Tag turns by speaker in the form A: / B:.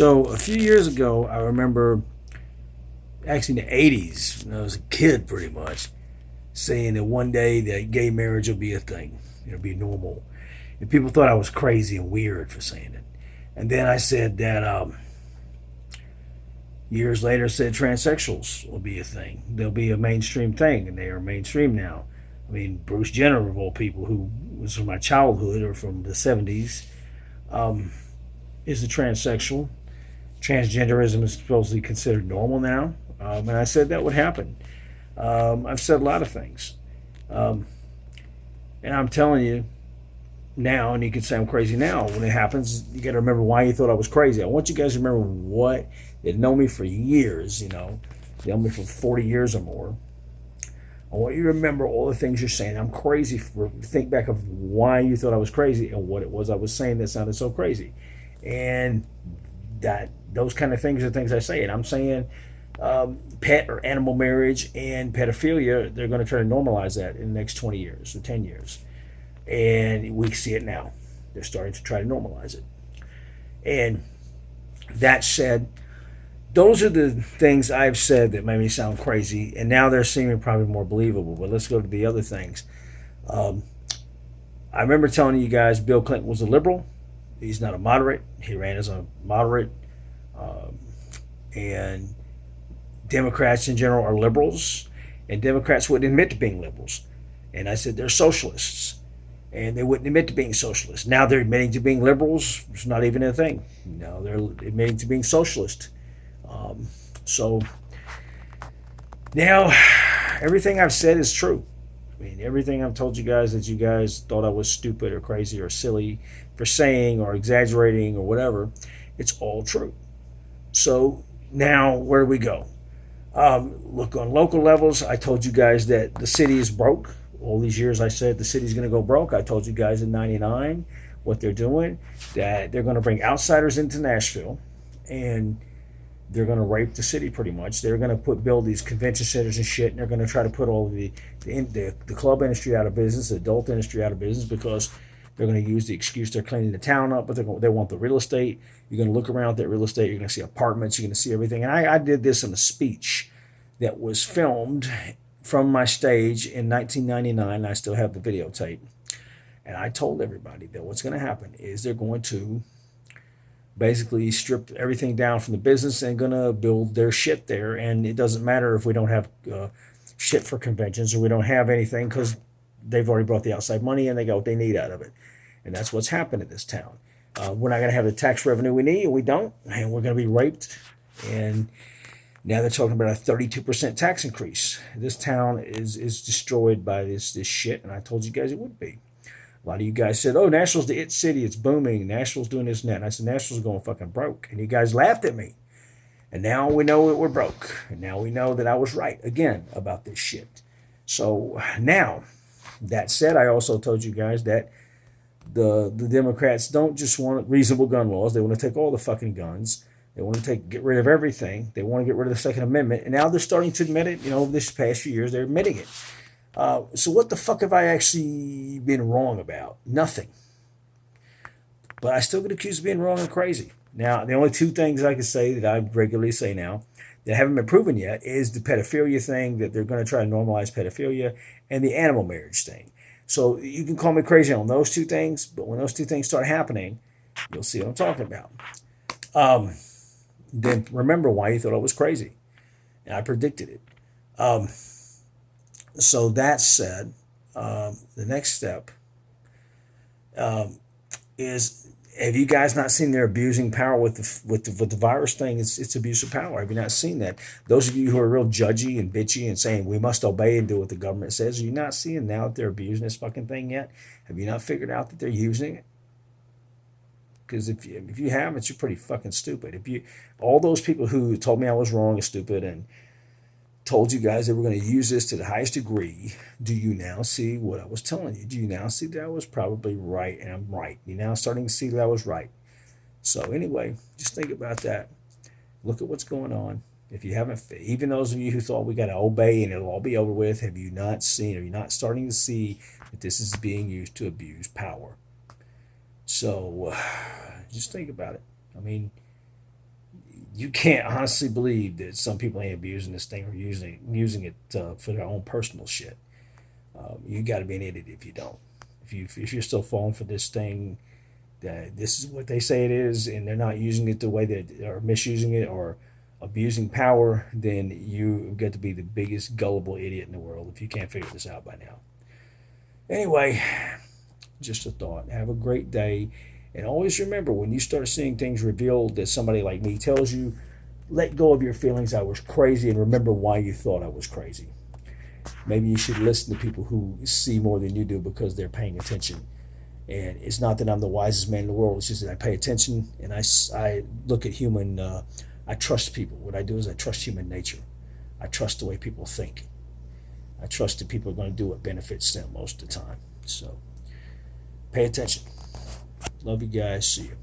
A: So a few years ago, I remember actually in the 80s, when I was a kid pretty much, saying that one day that gay marriage will be a thing. It'll be normal. And people thought I was crazy and weird for saying it. And then I said that years later, said transsexuals will be a thing. They'll be a mainstream thing, and they are mainstream now. I mean, Bruce Jenner, of all people, who was from my childhood or from the 70s, um, is a transsexual. Transgenderism is supposedly considered normal now. And I said that would happen. I've said a lot of things. Um, and I'm telling you now, and you can say I'm crazy now, when it happens, you got to remember why you thought I was crazy. I want you guys to remember what, that know me for years, they know me for 40 years or more. I want you to remember all the things you're saying. I'm crazy. Think back of why you thought I was crazy and what it was I was saying that sounded so crazy. And that those kind of things are things I say. And I'm saying pet or animal marriage and pedophilia, they're going to try to normalize that in the next 20 years or 10 years. And we see it now. They're starting to try to normalize it. And that said, those are the things I've said that made me sound crazy, and now they're seeming probably more believable. But let's go to the other things. Um, I remember telling you guys Bill Clinton was a liberal. He's not a moderate. He ran as a moderate. Um, and Democrats in general are liberals, and Democrats wouldn't admit to being liberals. And I said they're socialists, and they wouldn't admit to being socialists. Now they're admitting to being liberals. It's not even a thing. Now they're admitting to being socialist. So now everything I've said is true. I mean, everything I've told you guys that you guys thought I was stupid or crazy or silly for saying or exaggerating or whatever, it's all true. So now where do we go? Look, on local levels, I told you guys that the city is broke. All these years I said the city's going to go broke. I told you guys in 99 what they're doing, that they're going to bring outsiders into Nashville, and they're going to rape the city pretty much. They're going to build these convention centers and shit, and they're going to try to put all of the club industry out of business, the adult industry out of business, because they're going to use the excuse they're cleaning the town up, but they want the real estate. You're going to look around at that real estate. You're going to see apartments. You're going to see everything. And I did this in a speech that was filmed from my stage in 1999. I still have the videotape. And I told everybody that what's going to happen is they're going to basically strip everything down from the business and gonna build their shit there. And it doesn't matter if we don't have shit for conventions or we don't have anything, because they've already brought the outside money and they got what they need out of it. And that's what's happened in this town. We're not gonna have the tax revenue we need, and we don't, and we're gonna be raped. And now they're talking about a 32% tax increase. This town is destroyed by this shit, and I told you guys it would be. A lot of you guys said, oh, Nashville's the it city. It's booming. Nashville's doing this and that. And I said, Nashville's going fucking broke. And you guys laughed at me. And now we know that we're broke. And now we know that I was right, again, about this shit. So now, that said, I also told you guys that the Democrats don't just want reasonable gun laws. They want to take all the fucking guns. They want to get rid of everything. They want to get rid of the Second Amendment. And now they're starting to admit it. This past few years, they're admitting it. So what the fuck have I actually been wrong about? Nothing. But I still get accused of being wrong and crazy. Now, the only two things I can say that I regularly say now that haven't been proven yet is the pedophilia thing, that they're going to try to normalize pedophilia, and the animal marriage thing. So you can call me crazy on those two things, but when those two things start happening, you'll see what I'm talking about. Then remember why you thought I was crazy. And I predicted it. So that said, the next step is, have you guys not seen their abusing power with the virus thing? It's abuse of power. Have you not seen that? Those of you who are real judgy and bitchy and saying we must obey and do what the government says, are you not seeing now that they're abusing this fucking thing yet? Have you not figured out that they're using it? Because if you haven't, you're pretty fucking stupid. All those people who told me I was wrong and stupid and told you guys that we're going to use this to the highest degree, do you now see what I was telling you? Do you now see that I was probably right and I'm right? You're now starting to see that I was right. So anyway, just think about that. Look at what's going on. If you haven't, even those of you who thought we got to obey and it'll all be over with, have you not starting to see that this is being used to abuse power? So just think about it. I mean, You can't honestly believe that some people ain't abusing this thing or using it for their own personal shit. You got to be an idiot if you don't. If you're still falling for this thing, that this is what they say it is, and they're not using it the way that or misusing it or abusing power, then you get to be the biggest gullible idiot in the world if you can't figure this out by now. Anyway, just a thought. Have a great day. And always remember when you start seeing things revealed that somebody like me tells you, let go of your feelings. I was crazy, and remember why you thought I was crazy. Maybe you should listen to people who see more than you do because they're paying attention. And it's not that I'm the wisest man in the world. It's just that I pay attention and I look at human, I trust people. What I do is I trust human nature. I trust the way people think. I trust that people are going to do what benefits them most of the time. So pay attention. Love you guys. See you.